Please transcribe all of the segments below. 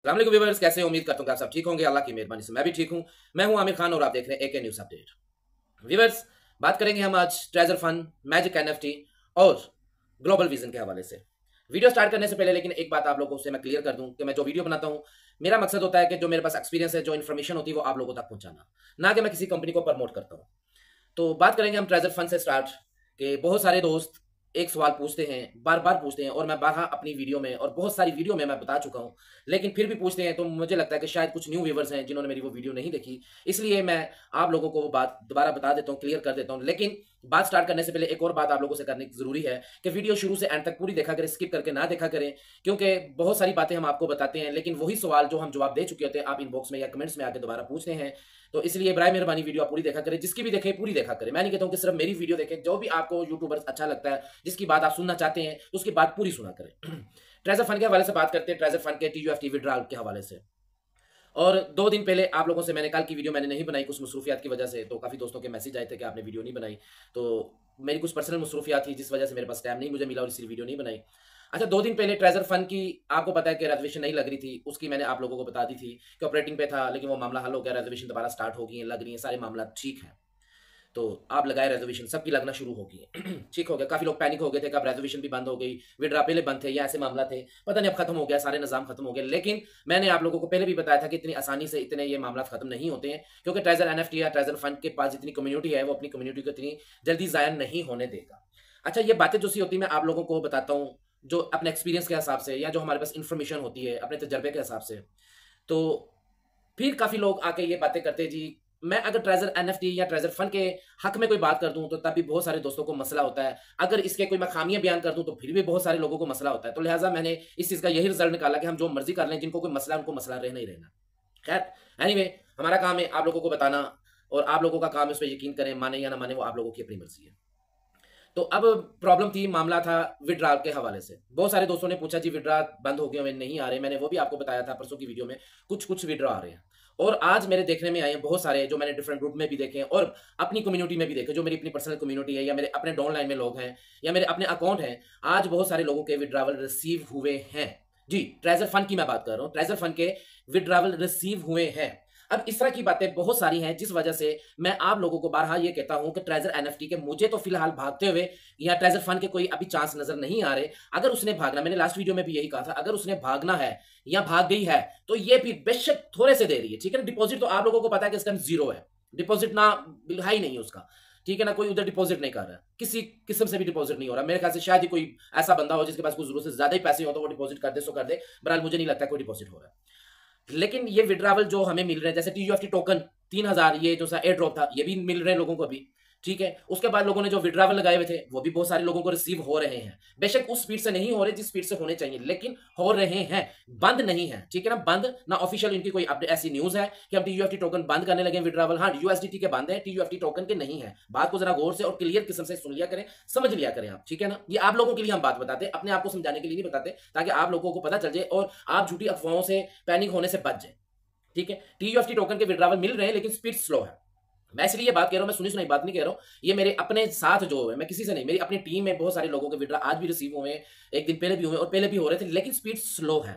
अस्सलाम वालेकुम व्यूअर्स, कैसे हैं? उम्मीद करता हूं कि आप सब ठीक होंगे। अल्लाह की मेहरबानी से मैं भी ठीक हूं। मैं हूं आमिर खान और आप देख रहे हैं एके न्यूज़ अपडेट। व्यूअर्स, बात करेंगे हम आज ट्रेजर फंड, मैजिक एनएफटी और ग्लोबल विजन के हवाले से। वीडियो स्टार्ट करने से पहले लेकिन एक बात आप लोगों से मैं क्लियर कर दूं कि मैं जो वीडियो बनाता हूं, मेरा मकसद होता है कि जो मेरे पास एक्सपीरियंस है, जो इन्फॉर्मेशन होती है, वो आप लोगों तक पहुंचाना, ना कि मैं किसी कंपनी को प्रमोट करता हूं। तो बात करेंगे हम ट्रेजर फंड से स्टार्ट कि बहुत सारे दोस्त एक सवाल पूछते हैं, बार बार पूछते हैं, और मैं बारहा अपनी वीडियो में और बहुत सारी वीडियो में मैं बता चुका हूं, लेकिन फिर भी पूछते हैं। तो मुझे लगता है कि शायद कुछ न्यू व्यूवर्स हैं जिन्होंने मेरी वो वीडियो नहीं देखी, इसलिए मैं आप लोगों को वो बात दोबारा बता देता हूं, क्लियर कर देता हूं। लेकिन बात स्टार्ट करने से पहले एक और बात आप लोगों से करनी जरूरी है कि वीडियो शुरू से एंड तक पूरी देखा करें, स्किप करके ना देखा करें, क्योंकि बहुत सारी बातें हम आपको बताते हैं लेकिन वही सवाल जो हम जवाब दे चुके होते हैं आप इनबॉक्स में या कमेंट्स में आके दोबारा पूछते हैं। तो इसलिए बराए मेहरबानी वीडियो आप पूरी देखा करें, जिसकी भी देखे पूरी देखा करें। मैं नहीं कहता हूं कि सिर्फ मेरी वीडियो देखें, जो भी आपको यूट्यूबर अच्छा लगता है, जिसकी बात आप सुनना चाहते हैं, उसकी बात पूरी सुना करें। ट्रेजर फंड के हवाले से बात करते हैं, ट्रेजर फंड के टीयूएफटी विड्रॉल के हवाले से। और 2 दिन पहले आप लोगों से मैंने कल की वीडियो मैंने नहीं बनाई कुछ मसरूफियात की वजह से, तो काफ़ी दोस्तों के मैसेज आए थे कि आपने वीडियो नहीं बनाई। तो मेरी कुछ पर्सनल मसरूफियात थी जिस वजह से मेरे पास टाइम नहीं मुझे मिला और इसलिए वीडियो नहीं बनाई। अच्छा, 2 दिन पहले ट्रेजर फंड की आपको पता है कि रेजर्वेशन नहीं लग रही थी, उसकी मैंने आप लोगों को बता दी थी कि ऑपरेटिंग पे था, लेकिन वो मामला हल हो गया, रेजर्वेशन दोबारा स्टार्ट हो गई है, लग रही है, सारे मामला ठीक है। तो आप लगाए रेजर्वेशन, सबकी लगना शुरू हो गई है। ठीक हो गया। काफी लोग पैनिक हो गए थे कि अब रेजर्वेशन भी बंद हो गई, विड्रा पहले बंद थे या ऐसे मामला थे, पता नहीं अब खत्म हो गया, सारे निजाम खत्म हो गए। लेकिन मैंने आप लोगों को पहले भी बताया था कि इतनी आसानी से इतने ये मामला खत्म नहीं होते हैं, क्योंकि ट्रेजर एनएफटी या ट्रेजर फंड के पास जितनी कम्युनिटी है वो अपनी कम्युनिटी को इतनी जल्दी जाया नहीं होने देगा। अच्छा, ये बातें जो सी होती है मैं आप लोगों को बताता हूँ जो अपने एक्सपीरियंस के हिसाब से या जो हमारे पास इंफॉर्मेशन होती है अपने तजर्बे के हिसाब से। तो फिर काफी लोग आके ये बातें करते हैं, जी मैं अगर ट्रेजर एनएफटी या ट्रेजर फंड के हक में कोई बात कर दूं तो तब भी बहुत सारे दोस्तों को मसला होता है, अगर इसके कोई मैं खामियां बयान कर दूं तो फिर भी बहुत सारे लोगों को मसला होता है। तो लिहाजा मैंने इस चीज का यही रिजल्ट निकाला कि हम जो मर्जी कर लें, जिनको कोई मसला उनको मसला रहना ही रहना। खैर एनीवे, हमारा काम है आप लोगों को बताना और आप लोगों का काम है उस पर यकीन करें, माने या ना माने वो आप लोगों की अपनी मर्जी है। तो अब प्रॉब्लम थी, मामला था विड्रॉल के हवाले से। बहुत सारे दोस्तों ने पूछा जी विड्रॉ बंद हो गया, मैं नहीं आ रहे। मैंने वो भी आपको बताया था परसों की वीडियो में, कुछ कुछ विड्रॉ आ रहे हैं। और आज मेरे देखने में आए हैं बहुत सारे, जो मैंने डिफरेंट ग्रुप में भी देखे हैं और अपनी कम्युनिटी में भी देखे, जो मेरी अपनी पर्सनल कम्युनिटी है या मेरे अपने डाउनलाइन में लोग हैं या मेरे अपने अकाउंट हैं। आज बहुत सारे लोगों के विड्रॉवल रिसीव हुए हैं। जी, ट्रेजर फंड की मैं बात कर रहा हूँ, ट्रेजर फंड के विड्रॉवल रिसीव हुए हैं। अब इस तरह की बातें बहुत सारी हैं जिस वजह से मैं आप लोगों को बारहा ये कहता हूं कि ट्रेजर एनएफटी के मुझे तो फिलहाल भागते हुए या ट्रेजर फंड के कोई अभी चांस नजर नहीं आ रहे। अगर उसने भागना, मैंने लास्ट वीडियो में भी यही कहा था, अगर उसने भागना है या भाग गई है तो ये भी बेशक थोड़े से दे रही है, ठीक है ना। डिपॉजिट तो आप लोगों को पता है कि इसका जीरो है, डिपॉजिट ना हाई नहीं है उसका, ठीक है ना। कोई उधर डिपॉजिट नहीं कर रहा है, किसी किस्म से भी डिपॉजिट नहीं हो रहा। मेरे ख्याल से शायद ही कोई ऐसा बंदा हो जिसके पास कुछ जरूरत से ज्यादा ही पैसे हो तो वो डिपॉजिट कर दे, सो कर दे। बहरहाल मुझे नहीं लगता कोई डिपॉजिट हो रहा है। लेकिन ये विड्रावल जो हमें मिल रहे हैं, जैसे टीयूएफटी टोकन 3000, ये जो सा एयर ड्रॉप था, ये भी मिल रहे हैं लोगों को अभी, ठीक है। उसके बाद लोगों ने जो विड्रावल लगाए हुए थे वो भी बहुत सारे लोगों को रिसीव हो रहे हैं। बेशक उस स्पीड से नहीं हो रहे जिस स्पीड से होने चाहिए, लेकिन हो रहे हैं, बंद नहीं है, ठीक है ना। बंद ना ऑफिशियल इनकी कोई अपडेट ऐसी न्यूज है कि हम टीयूएफटी टोकन बंद करने लगे विड्रावल। हाँ, यूएसडीटी के बंद है, टीयूएफटी टोकन के नहीं है। बात को जरा गौर से और क्लियर किस्म से सुन लिया करें, समझ लिया करें आप, ठीक है ना। ये आप लोगों के लिए हम बात बताते, अपने आप को समझाने के लिए नहीं बताते, ताकि आप लोगों को पता चल जाए और आप झूठी अफवाहों से, पैनिक होने से बच जाए, ठीक है। टीयूएफटी टोकन के विड्रावल मिल रहे हैं लेकिन स्पीड स्लो है। मैं इसलिए बात कह रहा हूं, मैं सुनी सुनाई बात नहीं कह रहा हूं, ये मेरे अपने साथ जो है, मैं किसी से नहीं, मेरी अपनी टीम में बहुत सारे लोगों के विड्रा आज भी रिसीव हुए हैं, एक दिन पहले भी हुए और पहले भी हो रहे थे, लेकिन स्पीड स्लो है।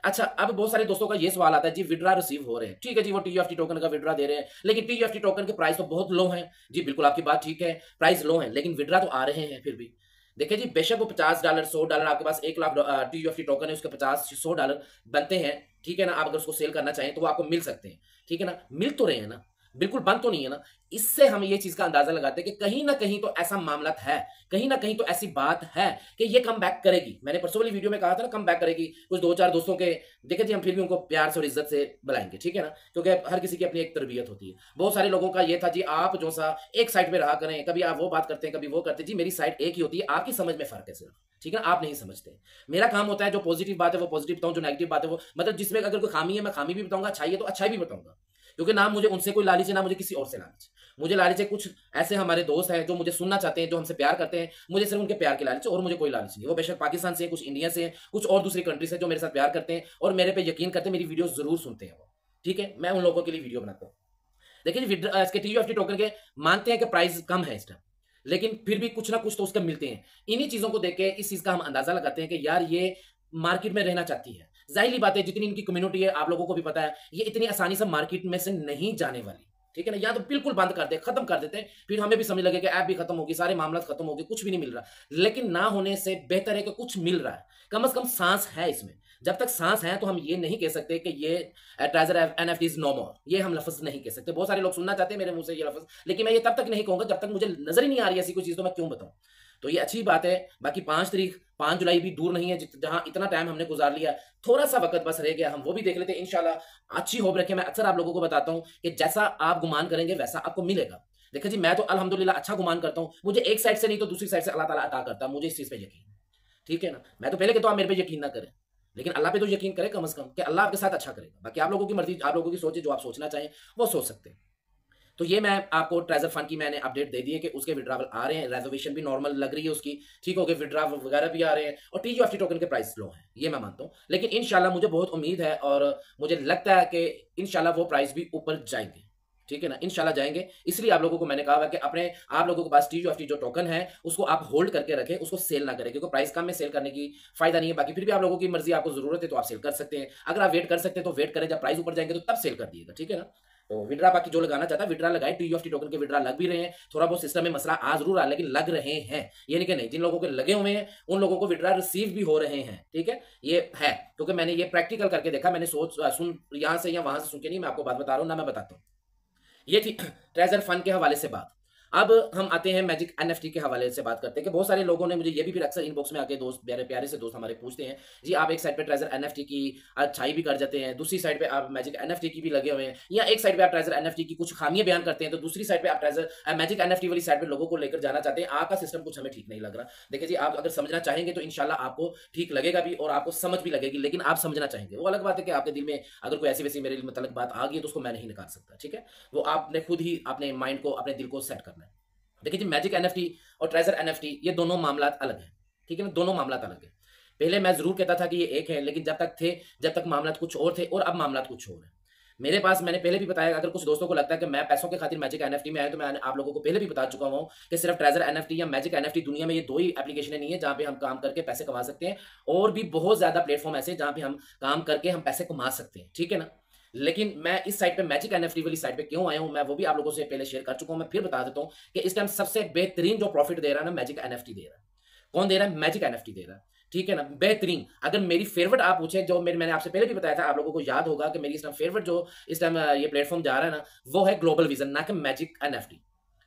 अच्छा, अब बहुत सारे दोस्तों का ये सवाल आता है, जी विड्रा रिसीव हो रहे हैं, ठीक है जी, वो टीयूएफटी टोकन का विड्रा दे रहे हैं, लेकिन टीयूएफटी टोकन के प्राइस तो बहुत लो है। जी बिल्कुल, आपकी बात ठीक है, प्राइस लो है, लेकिन विड्रा तो आ रहे हैं फिर भी। देखिए जी, बेशक वो $50 $100, आपके पास 1 लाख टीयूएफटी टोकन है, उसके $50 $100 बनते हैं, ठीक है ना। आप अगर उसको सेल करना चाहें तो वो आपको मिल सकते हैं, ठीक है ना। मिल तो रहे हैं ना, बिल्कुल बंद तो नहीं है ना। इससे हम ये चीज का अंदाजा लगाते हैं कि कहीं ना कहीं तो ऐसा मामला है, कहीं ना कहीं तो ऐसी बात है कि ये कम बैक करेगी। मैंने परसों वाली वीडियो में कहा था ना, कम बैक करेगी। कुछ 2-4 दोस्तों के देखे जी, हम फिर भी उनको प्यार से और इज्जत से बुलाएंगे, ठीक है ना, क्योंकि हर किसी की अपनी एक तरबियत होती है। बहुत सारे लोगों का ये था जी, आप जो सा एक साइड पे रहा करें, कभी आप वो बात करते हैं कभी वो करते हैं। जी मेरी साइड एक ही होती है, आपकी समझ में फर्क है सिर्फ, ठीक है ना, आप नहीं समझते। मेरा काम होता है जो पॉजिटिव बात है वो पॉजिटिव बताऊं, जो नेगेटिव बात है वो, मतलब जिसमें अगर कोई खामी है मैं खामी भी बताऊंगा, अच्छाई है तो अच्छाई भी बताऊंगा, क्योंकि ना मुझे उनसे कोई लालच है ना मुझे किसी और से लालच। मुझे लालच है, कुछ ऐसे हमारे दोस्त हैं जो मुझे सुनना चाहते हैं, जो हमसे प्यार करते हैं, मुझे सिर्फ उनके प्यार की लालच है और मुझे कोई लालच नहीं। वो बेशक पाकिस्तान से, कुछ इंडिया से, कुछ और दूसरी कंट्री से, जो मेरे साथ प्यार करते हैं और मेरे पे यकीन करते हैं, मेरी वीडियो जरूर सुनते हैं वो, ठीक है। मैं उन लोगों के लिए वीडियो बनाता हूँ। देखिए इसके टीयूएफटी टोकन के मानते हैं कि प्राइस कम है इस टाइम, लेकिन फिर भी कुछ ना कुछ तो उसके मिलते हैं। इन्हीं चीजों को देख के इस चीज का हम अंदाजा लगाते हैं कि यार ये मार्केट में रहना चाहती है। जाहिर बात है जितनी इनकी कम्युनिटी है आप लोगों को भी पता है, ये इतनी आसानी से मार्केट में से नहीं जाने वाली, ठीक है ना। या तो बिल्कुल बंद कर दे, खत्म कर देते हैं, फिर हमें भी समझ लगे कि ऐप भी खत्म होगी, सारे मामला खत्म हो गए, कुछ भी नहीं मिल रहा। लेकिन ना होने से बेहतर है कि कुछ मिल रहा है, कम से कम सांस है इसमें। जब तक सांस है तो हम ये नहीं कह सकते कि ये ट्रेजर एनएफटी इज नो मोर, ये हम लफ्ज नहीं कह सकते। बहुत सारे लोग सुनना चाहते हैं मेरे मुंह से ये लफ्ज, लेकिन मैं ये तब तक नहीं कहूंगा जब तक मुझे नजर ही नहीं आ रही ऐसी कोई चीज, तो मैं क्यों बताऊं। तो ये अच्छी बात है। बाकी 5 जुलाई भी दूर नहीं है, जहां इतना टाइम हमने गुजार लिया, थोड़ा सा वक्त बस रह गया, हम वो भी देख लेते हैं इंशाल्लाह। अच्छी होप रखे। मैं अक्सर आप लोगों को बताता हूं कि जैसा आप गुमान करेंगे वैसा आपको मिलेगा। देखिए जी, मैं तो अल्हम्दुलिल्लाह अच्छा गुमान करता हूं, मुझे एक साइड से नहीं तो दूसरी साइड से अल्लाह ताला अता करता है, मुझे इस चीज पे यकीन है, ठीक है ना। मैं तो पहले कहता हूं आप मेरे पे यकीन ना करें, लेकिन अल्लाह पे तो यकीन करें कम से कम, कि अल्लाह आपके साथ अच्छा करेगा। बाकी आप लोगों की मर्जी, आप लोगों की सोच है, जो आप सोचना चाहें वो सोच सकते हैं। तो ये मैं आपको ट्रेजर फंड की मैंने अपडेट दे दी है कि उसके विड्रावल आ रहे हैं, रिजर्वेशन भी नॉर्मल लग रही है उसकी, ठीक हो गए, विड्रावल वगैरह भी आ रहे हैं, और टीजीएफटी टोकन के प्राइस लो हैं, ये मैं मानता हूँ। लेकिन इंशाल्लाह मुझे बहुत उम्मीद है और मुझे लगता है कि इंशाल्लाह वो प्राइस भी ऊपर जाएंगे, ठीक है ना, इंशाल्लाह जाएंगे। इसलिए आप लोगों को मैंने कहा है कि अपने आप लोगों के पास टीजीएफटी जो टोकन है उसको आप होल्ड करके रखें, उसको सेल ना करें, क्योंकि प्राइस कम में सेल करने की फायदा नहीं है। बाकी फिर भी आप लोगों की मर्जी, आपको जरूरत है तो आप सेल कर सकते हैं। अगर आप वेट कर सकते हैं तो वेट करें, जब प्राइस ऊपर जाएंगे तो तब सेल कर दिएगा, ठीक है ना। तो विड्रा बाकी जो लगाना चाहता है विड्रा लगाए, टीजीएफटी टोकन के विड्रा लग भी रहे हैं, थोड़ा बहुत सिस्टम में मसला आ जरूर रहा, लेकिन लग रहे हैं, ये नहीं कि नहीं। जिन लोगों के लगे हुए हैं उन लोगों को विड्रा रिसीव भी हो रहे हैं, ठीक है, ये है, क्योंकि मैंने ये प्रैक्टिकल करके देखा, मैंने सोच सुन यहां से या वहां से सुन के नहीं, मैं आपको बात बता रहा हूं ना, मैं बताता हूं। ये थी ट्रेजर फंड के हवाले से बात। अब हम आते हैं मैजिक एनएफटी के हवाले से बात करते हैं कि बहुत सारे लोगों ने मुझे ये भी फिर अक्सर इनबॉक्स में आके दोस्त, प्यारे प्यारे से दोस्त हमारे पूछते हैं, जी आप एक साइड पे ट्रेजर एनएफटी की अच्छाई भी कर जाते हैं, दूसरी साइड पे आप मैजिक एनएफटी की भी लगे हुए हैं, या एक साइड पे आप ट्रेजर एनएफटी की कुछ खामियां बयान करते हैं तो दूसरी साइड पे आप ट्रेजर मैजिक एनएफटी वाली साइड पे लोगों को लेकर जाना चाहते हैं। आपका सिस्टम कुछ हमें ठीक नहीं लग रहा। देखिए जी, आप अगर समझना चाहेंगे तो इंशाल्लाह आपको ठीक लगेगा भी और आपको समझ भी लगेगी, लेकिन आप समझना चाहेंगे। वो अलग बात है कि आपके दिल में अगर कोई ऐसी वैसी मेरे मतलब बात आ गई है तो उसको मैं नहीं निकाल सकता, ठीक है। वो आपने खुद ही अपने माइंड को, अपने दिल को सेट करना है। देखिए जी, मैजिक एनएफटी और ट्रेजर एनएफटी ये दोनों मामला अलग हैं, ठीक है ना, दोनों मामला अलग है। पहले मैं जरूर कहता था कि ये एक है, लेकिन जब तक मामला कुछ और थे और अब मामला कुछ और है। मेरे पास, मैंने पहले भी बताया, अगर कुछ दोस्तों को लगता है कि मैं पैसों के खातिर मैजिक एनएफटी में आया, तो मैं आप लोगों को पहले भी बता चुका हूं कि सिर्फ ट्रेजर एनएफटी या मैजिक एनएफटी, दुनिया में ये दो ही एप्लीकेशन नहीं है जहां पे हम काम करके पैसे कमा सकते हैं, और भी बहुत ज्यादा प्लेटफॉर्म ऐसे जहां पे हम काम करके हम पैसे कमा सकते हैं, ठीक है ना। लेकिन मैं इस साइड पे मैजिक एनएफटी वाली साइड पे क्यों आया हूं, मैं वो भी आप लोगों से पहले शेयर कर चुका हूं। मैं फिर बता देता हूं कि इस टाइम सबसे बेहतरीन जो प्रॉफिट दे रहा है ना, मैजिक एनएफटी दे रहा है। कौन दे रहा है? मैजिक एनएफटी दे रहा है, ठीक है ना, बेहतरीन। अगर मेरी फेवरेट आप पूछे, जो मैंने आपसे पहले भी बताया था, आप लोगों को याद होगा कि मेरी इस टाइम फेवरेट जो इस टाइम ये प्लेटफॉर्म जा रहा है ना, वो है ग्लोबल विजन, ना कि मैजिक एनएफटी,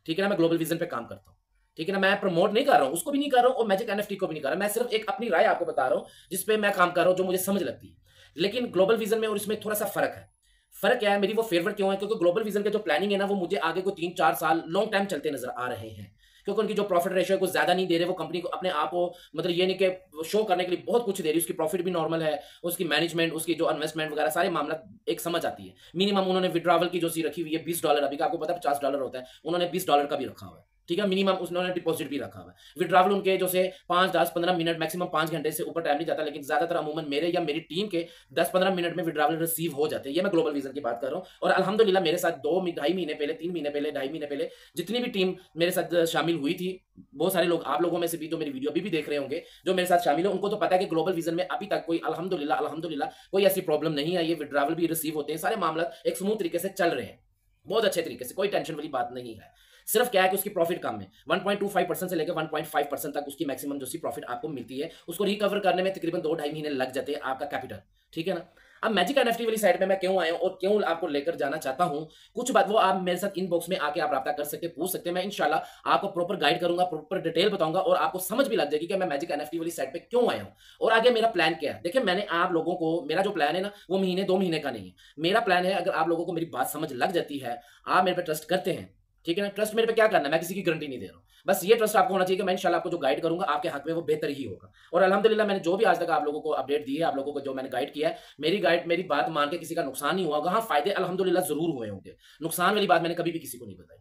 ठीक है ना। मैं ग्लोबल विजन पे काम करता हूँ, ठीक है ना। मैं प्रमोट नहीं कर रहा हूँ, उसको भी नहीं कर रहा हूँ और मैजिक एनएफटी को भी नहीं कर रहा। मैं सिर्फ एक अपनी राय आपको बता रहा हूँ जिसपे मैं काम कर रहा हूँ, जो मुझे समझ लगती है। लेकिन ग्लोबल विजन में और इसमें थोड़ा सा फर्क है। फर्क क्या है, मेरी वो फेवरेट क्यों है, क्योंकि ग्लोबल विजन के जो प्लानिंग है ना, वो मुझे आगे को 3-4 साल लॉन्ग टाइम चलते नजर आ रहे हैं, क्योंकि उनकी जो प्रॉफिट रेशियो है कुछ ज्यादा नहीं दे रहे। वो कंपनी को अपने आप को मतलब ये नहीं कि शो करने के लिए बहुत कुछ दे रही है, उसकी प्रॉफिट भी नॉर्मल है, उसकी मैनेजमेंट, उसकी जो इन्वेस्टमेंट वगैरह सारे मामला एक समझ आती है। मिनिमम उन्होंने विड्रॉवल की जो सी रखी हुई है $20, अभी का आपको पता है $50 होता है, उन्होंने $20 का भी रखा हुआ है, ठीक है। मिनिमम उन्होंने डिपॉजिट भी रखा हुआ है। विड्रॉवल उनके जो से 5, 10, 15 मिनट, मैक्सिमम 5 घंटे से ऊपर टाइम नहीं जाता, लेकिन ज्यादातर अमूमन मेरे या मेरी टीम के 10-15 मिनट में विड्रॉवल रिसीव हो जाते हैं। ये मैं ग्लोबल विजन की बात कर रहा हूँ। और अल्हम्दुलिल्लाह मेरे साथ 2-2.5 महीने पहले, 3 महीने पहले, 2.5 महीने पहले जितनी भी टीम मेरे साथ शामिल हुई थी, बहुत सारे लोग आप लोगों में से भी जो मेरी वीडियो अभी भी देख रहे होंगे, जो मेरे साथ शामिल है, उनको तो पता है कि ग्लोबल विजन में अभी तक कोई अल्हम्दुलिल्लाह कोई ऐसी प्रॉब्लम नहीं आई है। विड्रॉवल भी रिसीव होते हैं, सारे मामला एक स्मूथ तरीके से चल रहे हैं, बहुत अच्छे तरीके से, कोई टेंशन वाली बात नहीं है। सिर्फ क्या है कि उसकी प्रॉफिट कम है, 1.25% से लेकर 1.5% तक उसकी मैक्सिमम जो सी प्रॉफिट आपको मिलती है, उसको रिकवर करने में तकरीबन 2-2.5 महीने लग जाते हैं आपका कैपिटल, ठीक है ना। अब मैजिक एनएफटी वाली साइड पे मैं क्यों आया हूं और क्यों आपको लेकर जाना चाहता हूं, कुछ बात वो आप मेरे साथ इनबॉक्स में आके आप राब्ता कर सकते हैं, पूछ सकते हैं। मैं इंशाल्लाह आपको प्रॉपर गाइड करूंगा, प्रॉपर डिटेल बताऊंगा और आपको समझ भी लग जाएगी कि मैं मैजिक एनएफटी वाली साइड पे क्यों आया हूं और आगे मेरा प्लान क्या है। देखिए, मैंने आप लोगों को, मेरा जो प्लान है ना, वो महीने 2 महीने का नहीं है। मेरा प्लान है, अगर आप लोगों को मेरी बात समझ लग जाती है, आप मेरे पे ट्रस्ट करते हैं, ठीक है ना। ट्रस्ट मेरे पे क्या करना है, मैं किसी की गारंटी नहीं दे रहा हूं, बस ये ट्रस्ट आपको होना चाहिए कि मैं इंशाल्लाह आपको जो गाइड करूंगा आपके हक में वो बेहतर ही होगा। और अल्हम्दुलिल्लाह मैंने जो भी आज तक आप लोगों को अपडेट दी है, आप लोगों को जो मैंने गाइड किया है, मेरी बात मान के किसी का नुकसान नहीं हुआ होगा। हाँ, फायदे अल्हम्दुलिल्लाह जरूर हुए होंगे, नुकसान वाली बात मैंने कभी भी किसी को नहीं बताई।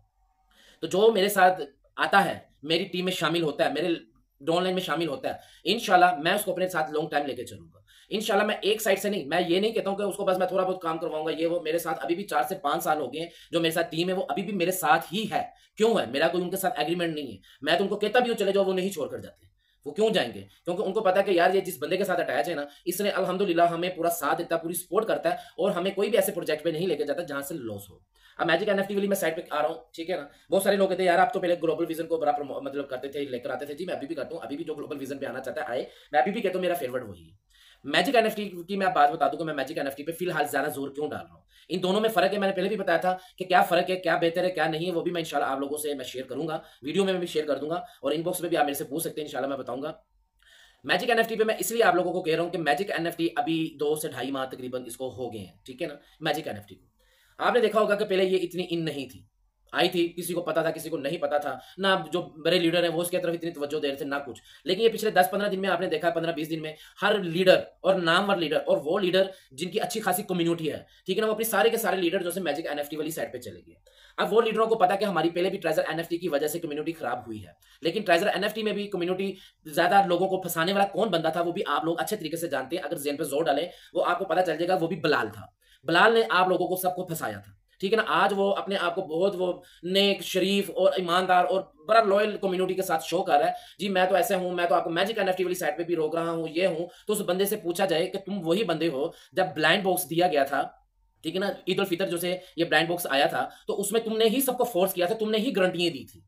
तो जो मेरे साथ आता है, मेरी टीम में शामिल होता है, मेरे डाउनलाइन में शामिल होता है, इंशाल्लाह मैं उसको अपने साथ लॉन्ग टाइम लेके चलूंगा। इंशाल्लाह मैं एक साइड से नहीं, मैं ये नहीं कहता हूं कि उसको बस मैं थोड़ा बहुत काम करवाऊंगा, ये वो। मेरे साथ अभी भी 4 से 5 साल हो गए हैं, जो मेरे साथ टीम है वो अभी भी मेरे साथ ही है। क्यों है? मेरा कोई उनके साथ एग्रीमेंट नहीं है, मैं तो उनको कहता भी हूं चले जाओ, वो नहीं छोड़ कर जाते। वो क्यों जाएंगे? क्योंकि उनको पता है कि यार ये जिस बंदे के साथ अटैच है ना, इसने अल्हम्दुलिल्लाह हमें पूरा साथ देता है, पूरी सपोर्ट करता है और हमें कोई भी ऐसे प्रोजेक्ट पे नहीं लेके जाता जहां से लॉस हो। अब मैजिक एनएफटी वाली मैं साइड पे आ रहा हूँ, ठीक है ना। बहुत सारे लोग कहते हैं यार आप तो पहले ग्लोबल विजन को बड़ा मतलब करते थे, लेकर आते थे। जी मैं अभी भी करता हूँ, अभी भी जो ग्लोबल विजन पे आना चाहता है आए, मैं अभी भी कहता हूँ मेरा फेवरेट वही है। मैजिक एनएफटी की मैं बात बता दूं कि मैं मैजिक एनएफटी पे फिलहाल ज्यादा जोर क्यों डाल रहा हूँ। इन दोनों में फर्क है, मैंने पहले भी बताया था कि क्या फर्क है, क्या बेहतर है, क्या नहीं है, वो भी मैं इंशाल्लाह आप लोगों से मैं शेयर करूंगा, वीडियो में भी शेयर कर दूंगा और इनबॉक्स में भी आप मेरे से पूछ सकते हैं, इंशाल्लाह मैं बताऊंगा। मैजिक एनएफटी पे मैं इसलिए आप लोगों को कह रहा हूं कि मैजिक एनएफटी अभी 2 से 2.5 माह तकरीबन इसको हो गए हैं, ठीक है ना। मैजिक एनएफटी को आपने देखा होगा कि पहले ये इतनी इन नहीं थी, आई थी, किसी को पता था किसी को नहीं पता था ना, जो बड़े लीडर हैं वो उसकी तरफ इतनी तवज्जो दे रहे थे ना कुछ। लेकिन ये पिछले 10-15 दिन में आपने देखा, 15-20 दिन में हर लीडर और नामवर लीडर और वो लीडर जिनकी अच्छी खासी कम्युनिटी है, ठीक है ना, वो अपनी सारे के सारे लीडर जो से मैजिक एनएफटी वाली साइड पे चले गए। अब वो लीडरों को पता कि हमारी पहले भी ट्रेजर एनएफटी की वजह से कम्युनिटी खराब हुई है, लेकिन ट्रेजर एनएफटी में भी कम्युनिटी ज्यादा लोगों को फंसाने वाला कौन बंदा था वो भी आप लोग अच्छे तरीके से जानते हैं। अगर जेन पे जोर डाले वो आपको पता चल जाएगा, वो भी बिलाल था। बिलाल ने आप लोगों को सबको फंसाया था, ठीक है ना। आज वो अपने आप को बहुत वो नेक, शरीफ और ईमानदार और बड़ा लॉयल कम्युनिटी के साथ शो कर रहा है। जी मैं तो ऐसे हूं, मैं तो आपको मैजिक एनएफटी वाली साइड पे भी रोक रहा हूं, ये हूं। तो उस बंदे से पूछा जाए कि तुम वही बंदे हो जब ब्लाइंड बॉक्स दिया गया था, ठीक है ना, ईद उल फितर जो से ये ब्लाइंड बॉक्स आया था, तो उसमें तुमने ही सबको फोर्स किया था, तुमने ही गारंटियां दी थी,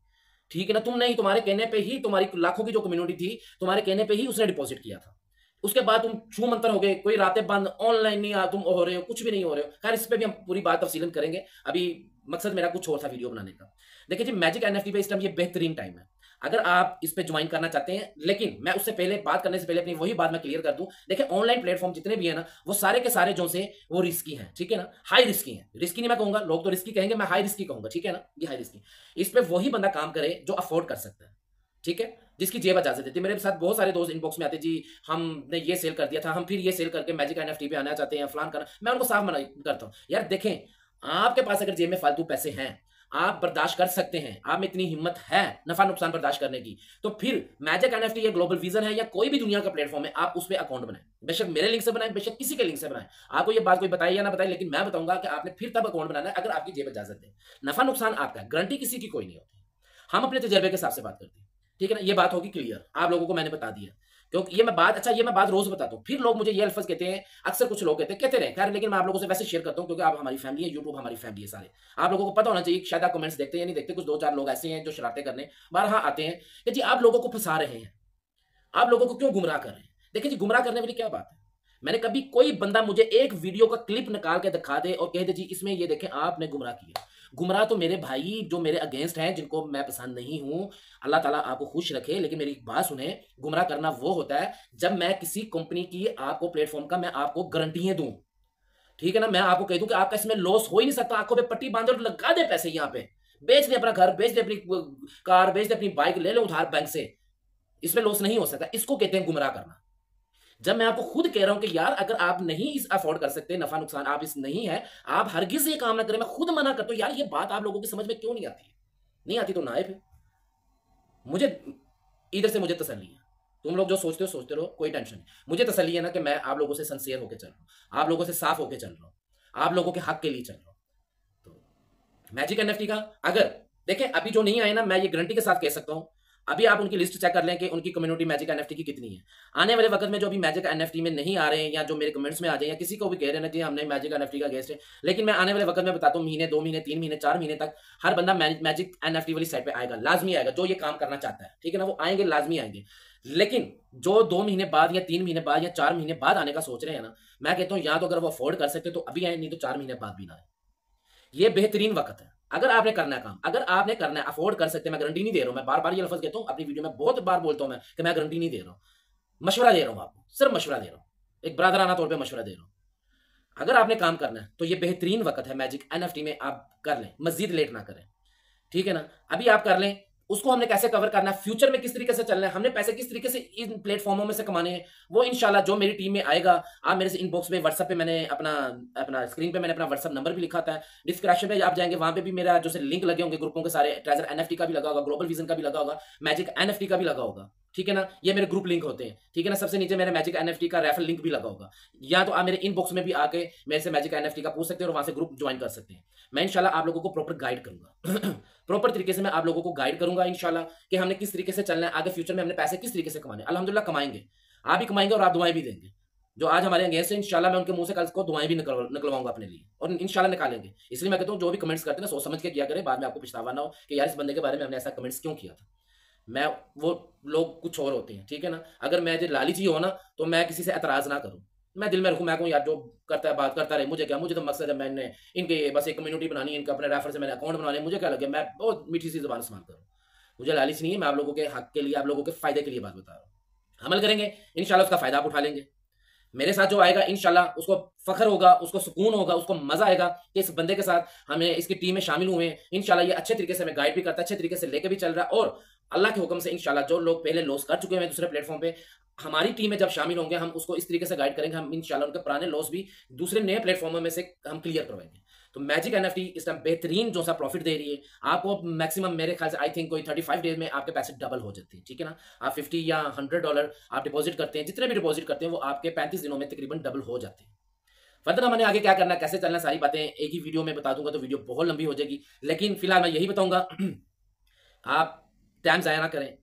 ठीक है ना। तुमने ही, तुम्हारे कहने पे ही तुम्हारी लाखों की जो कम्युनिटी थी, तुम्हारे कहने पे ही उसने डिपॉजिट किया था। उसके बाद तुम छू मंतर हो गए, कोई रातें बंद, ऑनलाइन नहीं आ तुम हो रहे हो, कुछ भी नहीं हो रहे हो। खैर इस पे भी हम पूरी बात तफसीलन करेंगे, अभी मकसद मेरा कुछ और था वीडियो बनाने का। देखिए जी मैजिक एनएफटी पे इस टाइम ये बेहतरीन टाइम है अगर आप इस पे ज्वाइन करना चाहते हैं। लेकिन मैं उससे पहले बात करने से पहले अपनी वही बात मैं क्लियर कर दूं। देखिए ऑनलाइन प्लेटफॉर्म जितने भी है ना, वो सारे के सारे जो से वो रिस्की हैं, ठीक है ना, हाई रिस्की हैं। रिस्की नहीं मैं कहूंगा, लोग तो रिस्की कहेंगे, मैं हाई रिस्की कहूंगा, ठीक है ना। ये हाई रिस्की, इस पे वही बंदा काम करे जो अफोर्ड कर सकता है, ठीक है, जिसकी जेब इजाजत देती है। मेरे साथ बहुत सारे दोस्त इनबॉक्स में आते जी हमने ये सेल कर दिया था, हम फिर ये सेल करके मैजिक एनएफटी पे आना चाहते हैं, फलान करना। मैं उनको साफ मना करता हूं, यार देखें आपके पास अगर जेब में फालतू पैसे हैं, आप बर्दाश्त कर सकते हैं, आप में इतनी हिम्मत है नफा नुकसान बर्दाश्त करने की, तो फिर मैजिक एनएफटी या ग्लोबल विजन है या कोई भी दुनिया का प्लेटफॉर्म है, आप उस पर अकाउंट बनाएं। बेशक मेरे लिंक से बनाएं, बेशक किसी के लिंक से बनाएं। आपको ये बात कोई बताई या ना बताई, लेकिन मैं बताऊंगा कि आपने फिर तब अकाउंट बनाना है अगर आपकी जेब इजाजत दे। नफा नुकसान आपका, गारंटी किसी की कोई नहीं होती। हम अपने तजर्बे के हिसाब से बात करते हैं, ठीक है ना। ये बात होगी क्लियर, आप लोगों को मैंने बता दिया, क्योंकि ये मैं बात, अच्छा ये मैं बात रोज बताता हूँ, फिर लोग मुझे ये अल्फज कहते हैं, अक्सर कुछ लोग कहते रहे, खैर लेकिन मैं आप लोगों से वैसे शेयर करता हूँ क्योंकि आप हमारी फैमिली है, यूट्यूब हमारी फैमिली है सारे, आप लोगों को पता होना चाहिए। शायद आप कमेंट्स देखते हैं या नहीं देखते, कुछ 2-4 लोग ऐसे हैं जो शरारतें करने बारहा आते हैं कि जी आप लोगों को फंसा रहे हैं, आप लोगों को क्यों गुमराह कर रहे हैं। देखिए जी गुमराह करने वाली क्या बात है, मैंने कभी कोई बंदा मुझे एक वीडियो का क्लिप निकाल के दिखा दे और कह दे जी इसमें ये देखें आपने गुमराह किया। गुमराह तो मेरे भाई जो मेरे अगेंस्ट हैं, जिनको मैं पसंद नहीं हूं, अल्लाह ताला आपको खुश रखे, लेकिन मेरी बात सुने, गुमराह करना वो होता है जब मैं किसी कंपनी की आपको प्लेटफॉर्म का मैं आपको गारंटियां दूं, ठीक है ना। मैं आपको कह दूं कि आपका इसमें लॉस हो ही नहीं सकता, आंखों पे पट्टी बांधे और लगा दे पैसे, यहाँ पे बेच दे अपना घर, बेच दे अपनी कार, बेच दे अपनी बाइक, ले लो उधार बैंक से, इसमें लॉस नहीं हो सकता। इसको कहते हैं गुमराह करना। जब मैं आपको खुद कह रहा हूं कि यार अगर आप नहीं इस अफोर्ड कर सकते, नफा नुकसान आप इस नहीं है, आप हरगिज ये काम ना करें, मैं खुद मना करता हूं। यार ये बात आप लोगों की समझ में क्यों नहीं आती है? नहीं आती तो ना आए, फिर मुझे इधर से मुझे तसल्ली है, तुम लोग जो सोचते हो सोचते रहो, कोई टेंशन नहीं। मुझे तसल्ली है ना कि मैं आप लोगों से सिंसियर होकर चल रहा हूं, आप लोगों से साफ होकर चल रहा हूं, आप लोगों के हक के लिए चल रहा हूं। तो मैजिक एनएफटी का अगर देखें अभी जो नहीं आए ना, मैं ये गारंटी के साथ कह सकता हूं, अभी आप उनकी लिस्ट चेक कर लें कि उनकी कम्युनिटी मैजिक एनएफटी की कितनी है। आने वाले वक्त में जो अभी मैजिक एनएफटी में नहीं आ रहे हैं या जो मेरे कमेंट्स में आ जाए या किसी को भी कह रहे हैं ना कि हमने मैजिक एनएफटी का गेस्ट है, लेकिन मैं आने वाले वक्त में बताता हूँ, महीने 2 महीने 3 महीने 4 महीने तक हर बंदा मैजिक एनएफटी वाली साइड पे आएगा, लाजमी आएगा, जो ये काम करना चाहता है, ठीक है ना, वो आएंगे, लाजमी आएंगे। लेकिन जो 2 महीने बाद या 3 महीने बाद या 4 महीने बाद आने का सोच रहे हैं ना, मैं कहता हूँ या तो अगर वो अफोर्ड कर सकते तो अभी आए, नहीं तो 4 महीने बाद भी ना आए। ये बेहतरीन वक्त है अगर आपने करना है काम, अगर आपने करना है, अफोर्ड कर सकते हैं। मैं गारंटी नहीं दे रहा हूं, मैं बार बार ये लफ्ज कहता हूं अपनी वीडियो में, बहुत बार बोलता हूं मैं कि मैं गारंटी नहीं दे रहा हूं, मशवरा दे रहा हूं आपको, सिर्फ मशवरा दे रहा हूं, एक ब्रदराना तौर पे मशवरा दे रहा हूं। अगर आपने काम करना है तो ये बेहतरीन वक्त है, मैजिक एनएफटी में आप कर लें, मजीद लेट ना करें, ठीक है ना। अभी आप कर लें, उसको हमने कैसे कवर करना है, फ्यूचर में किस तरीके से चलना है, हमने पैसे किस तरीके से इन प्लेटफॉर्मों में से कमाने हैं, वो इंशाल्लाह जो मेरी टीम में आएगा। आप मेरे से इनबॉक्स में, व्हाट्सएप पे मैंने अपना स्क्रीन पे मैंने अपना व्हाट्सएप नंबर भी लिखा था, डिस्क्रिप्शन पे आप जाएंगे, वहां पे भी मेरा जो लिंक लगे होंगे ग्रुपों के सारे, ट्रेजर एनएफटी का भी लगा होगा, ग्लोबल विजन का भी लगा होगा, मैजिक एनएफटी का भी लगा होगा। ठीक है ना, ये मेरे ग्रुप लिंक होते हैं, ठीक है ना। सबसे नीचे मेरे मैजिक एनएफटी का रेफरल लिंक भी लगा होगा, या तो आप मेरे इनबॉक्स में भी आके मेरे से मैजिक एनएफटी का पूछ सकते हैं और वहां से ग्रुप ज्वाइन कर सकते हैं। मैं इंशाल्लाह आप लोगों को प्रॉपर गाइड करूंगा प्रॉपर तरीके से मैं आप लोगों को गाइड करूंगा इंशाल्लाह कि हमने किस तरीके से चलना है, आगे फ्यूचर में हमने पैसे किस तरीके से कमाने। अल्हम्दुलिल्लाह कमाएंगे, आप भी कमाएंगे और आप दुआएं भी देंगे। जो आज हमारे अगेंस्ट है इंशाल्लाह मैं उनके मुंह से कल को दुआएं भी निकलवाऊंगा अपने लिए, और इंशाल्लाह निकालेंगे। इसलिए मैं कहता हूँ जो भी कमेंट्स करते हैं ना सोच समझ के किया करें, बाद में आपको पछतावा ना हो कि यार इस बंदे के बारे में हमने ऐसा कमेंट्स क्यों किया था। मैं वो लोग कुछ और होते हैं, ठीक है ना। अगर मैं जो लालची हो ना तो मैं किसी से एतराज ना करूं, मैं दिल में रखूं, मैं कहूं यार जो करता है बात करता रहे, मुझे क्या, मुझे तो मकसद है मैंने इनके बस एक कम्युनिटी बनानी है, इनका अपने रेफर से मैंने अकाउंट बनाने, मुझे क्या लगे, मैं बहुत मीठी सी जुबान इस्तेमाल करूं। मुझे लालच नहीं है, मैं आप लोगों के हक के लिए, आप लोगों के फायदे के लिए बात बता रहा हूं। अमल करेंगे इंशाल्लाह उसका फायदा आप उठा लेंगे। मेरे साथ जो आएगा इंशाल्लाह उसको फख्र होगा, उसको सुकून होगा, उसको मजा आएगा कि इस बंदे के साथ हमें इसकी टीम में शामिल हुए हैं। इंशाल्लाह ये अच्छे तरीके से हमें गाइड भी करता है, अच्छे तरीके से लेके भी चल रहा है, और अल्लाह के हुक्म से इंशाल्लाह जो लोग पहले लॉस कर चुके हैं दूसरे प्लेटफॉर्म पे, हमारी टीम में जब शामिल होंगे हम उसको इस तरीके से गाइड करेंगे, हम इंशाल्लाह उनके पुराने लॉस भी दूसरे नए प्लेटफॉर्मों में से हम क्लियर करवाएंगे। तो मैजिक एनएफटी इस टाइम बेहतरीन जो सा प्रॉफिट दे रही है आपको, मैक्सिमम मेरे ख्याल से आई थिंक कोई 35 डेज में आपके पैसे डबल हो जाते हैं, ठीक है ना। आप 50 या $100 आप डिपॉजिट करते हैं, जितने भी डिपॉजिट करते हैं वो आपके 35 दिनों में तकरीबन डबल हो जाते हैं। फर्दर हमने आगे क्या करना है, कैसे चलना, सारी बातें एक ही वीडियो में बता दूंगा तो वीडियो बहुत लंबी हो जाएगी, लेकिन फिलहाल मैं यही बताऊंगा आप टाइम जाया ना करें।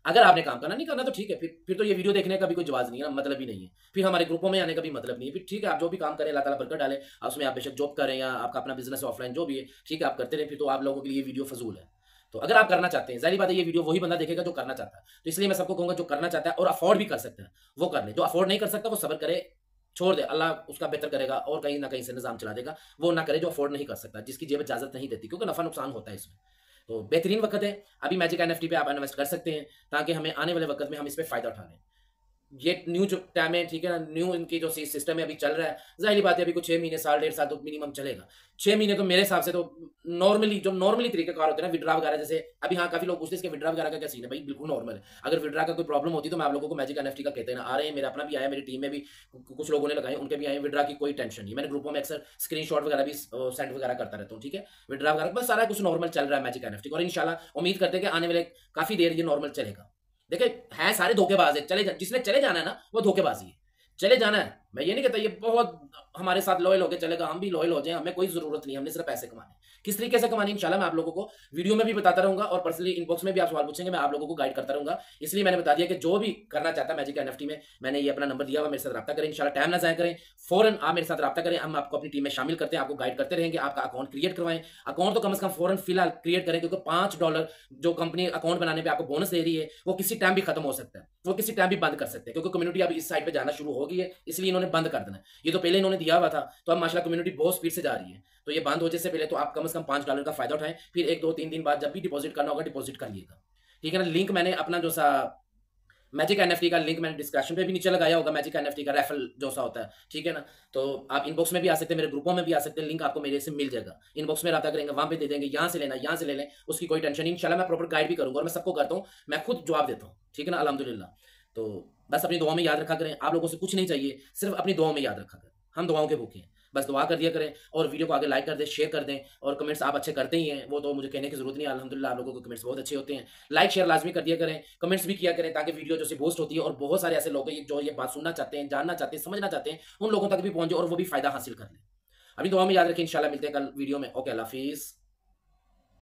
अगर आपने काम करना, नहीं करना तो ठीक है, फिर तो ये वीडियो देखने का भी कोई जवाब नहीं है, मतलब ही नहीं है, फिर हमारे ग्रुपों में आने का भी मतलब नहीं है। फिर ठीक है, आप जो भी काम करें अल्लाह ताला बरकत डाले, उसमें आप बेशक जॉब करें या आपका अपना बिजनेस ऑफलाइन जो भी है, ठीक है आप करते रहे, फिर तो आप लोगों के लिए वीडियो फजूल है। तो अगर आप करना चाहते हैं, जाहिर बात है ये वीडियो वही बंदा देखेगा जो करना चाहता है, तो इसलिए मैं सबको कहूंगा जो करना चाहता है और अफोर्ड भी कर सकता है वो कर ले, जो अफोर्ड नहीं कर सकता वो सब्र करे, छोड़ दे, अल्लाह उसका बेहतर करेगा और कहीं ना कहीं से निजाम चला देगा। वो ना करे जो अफोर्ड नहीं कर सकता, जिसकी जेब इजाजत नहीं देती, क्योंकि नफा नुकसान होता है इसमें। तो बेहतरीन वक्त है अभी, मैजिक एनएफटी पे आप इन्वेस्ट कर सकते हैं ताकि हमें आने वाले वक्त में हम इस पे फायदा उठा लें। ये न्यू जो टाइम है, ठीक है ना, न्यू इनकी जो सिस्टम है अभी चल रहा है, जाहिर बात है अभी कुछ 6 महीने, साल, डेढ़ साल तो मिनिमम चलेगा। 6 महीने तो मेरे हिसाब से तो नॉर्मली जो नॉर्मली तरीकेकार होते हैं ना, विड्रा वगैरह जैसे अभी, हाँ काफी लोग पूछते हैं इसके विड्रा वगैरह का क्या सीन है, भाई बिल्कुल नॉर्मल है। अगर विड्रा का कोई प्रॉब्लम होती तो मैं आप लोगों को मैजिक एनएफटी का कहते हैं ना, आ रहे हैं, मेरा अपना भी आया, मेरी टीम में भी कुछ लोगों ने लगाए, उनके भी आए, विड्रा की कोई टेंशन नहीं। मैंने ग्रुपों में अक्सर स्क्रीनशॉट वगैरह भी सेंड वगैरह करता रहता हूँ, ठीक है। विड्रा वगैरह बस सारा कुछ नॉर्मल चल रहा है मैजिक एनएफटी, और इंशाल्लाह उम्मीद करते हैं कि आने वाले काफी देर ये नॉर्मल चलेगा। देखिए है सारे धोखेबाज है, जिसने चले जाना है ना वो धोखेबाजी है, चले जाना है। मैं ये नहीं कहता ये बहुत हमारे साथ लॉयल होकर चलेगा, हम भी लॉयल हो जाए, हमें कोई जरूरत नहीं, हमने सिर्फ पैसे कमाने। किस तरीके से कमाने इंशाल्लाह मैं आप लोगों को वीडियो में भी बताता रहूंगा, और पर्सनली इनबॉक्स में भी आप सवाल पूछेंगे, मैं आप लोगों को गाइड करता रहूंगा। इसलिए मैंने बता दिया कि जो भी करना चाहता है मैजिक एनएफटी में, मैंने ये अपना नंबर दिया हुआ, मेरे साथ रब्ता करें इंशाल्लाह, टाइम ना जाया करें, फौरन आप मेरे साथ रब्ता करें, हम आपको अपनी टीम में शामिल करते हैं, आपको गाइड करते रहेंगे। आपका अकाउंट क्रिएट करवाएं, अकाउंट तो कम से कम फौरन फिलहाल क्रिएट करें, क्योंकि $5 जो कंपनी अकाउंट बनाने पर आपको बोनस दे रही है वो किसी टाइम भी खत्म हो सकता है, वो किसी टाइम भी बंद कर सकते हैं, क्योंकि कम्युनिटी अभी इस साइड पे जाना शुरू हो गई है, इसलिए इन्होंने बंद कर देना। ये तो पहले इन्होंने दिया हुआ था, तो अब माशाल्लाह कम्युनिटी बहुत स्पीड से जा रही है, तो ये बंद होने से पहले तो आप कम से कम $5 का फायदा उठाएं, फिर 1 2 3 दिन बाद जब भी डिपॉजिट करना होगा डिपॉजिट कर लिएगा, ठीक है ना। लिंक मैंने अपना जो सा मैजिक एनएफटी का लिंक मैंने डिस्क्रिप्शन पे भी नीचे लगाया होगा, मैजिक एनएफटी का रेफरल जो सा होता है, ठीक है ना। तो आप इनबॉक्स में भी आ सकते हैं, मेरे ग्रुपों में भी आ सकते हैं, लिंक आपको मेरे से मिल जाएगा, इनबॉक्स में रब्ता करेंगे, वहां पे दे देंगे, यहाँ से लेना यहाँ से ले लें, उसकी कोई टेंशन नहीं। इंशाल्लाह मैं प्रॉपर गाइड भी करूंगा, और मैं सबको करता हूँ, मैं खुद जवाब देता हूँ, ठीक है ना, अल्हम्दुलिल्लाह। तो बस अपनी दुआ में याद रखा करें, आप लोगों से कुछ नहीं चाहिए, सिर्फ अपनी दुआ में याद रखा करें, हम दुआओं के भूखे हैं, बस दुआ कर दिया करें, और वीडियो को आगे लाइक कर दें, शेयर कर दें, और कमेंट्स आप अच्छे करते ही हैं, वो तो मुझे कहने की जरूरत नहीं है, अल्हम्दुलिल्लाह आप लोगों के कमेंट्स बहुत अच्छे होते हैं। लाइक शेयर लाजमी कर दिया करें, कमेंट्स भी किया करें, ताकि वीडियो जो सी पोस्ट होती है और बहुत सारे ऐसे लोग हैं जो ये बात सुनना चाहते हैं, जानना चाहते हैं, समझना चाहते हैं, उन लोगों तक भी पहुंचे और वो भी फायदा हासिल कर लें। अभी दुआ में याद रखें, इंशाल्लाह मिलते हैं कल वीडियो में। ओके, अल्लाह हाफिज़।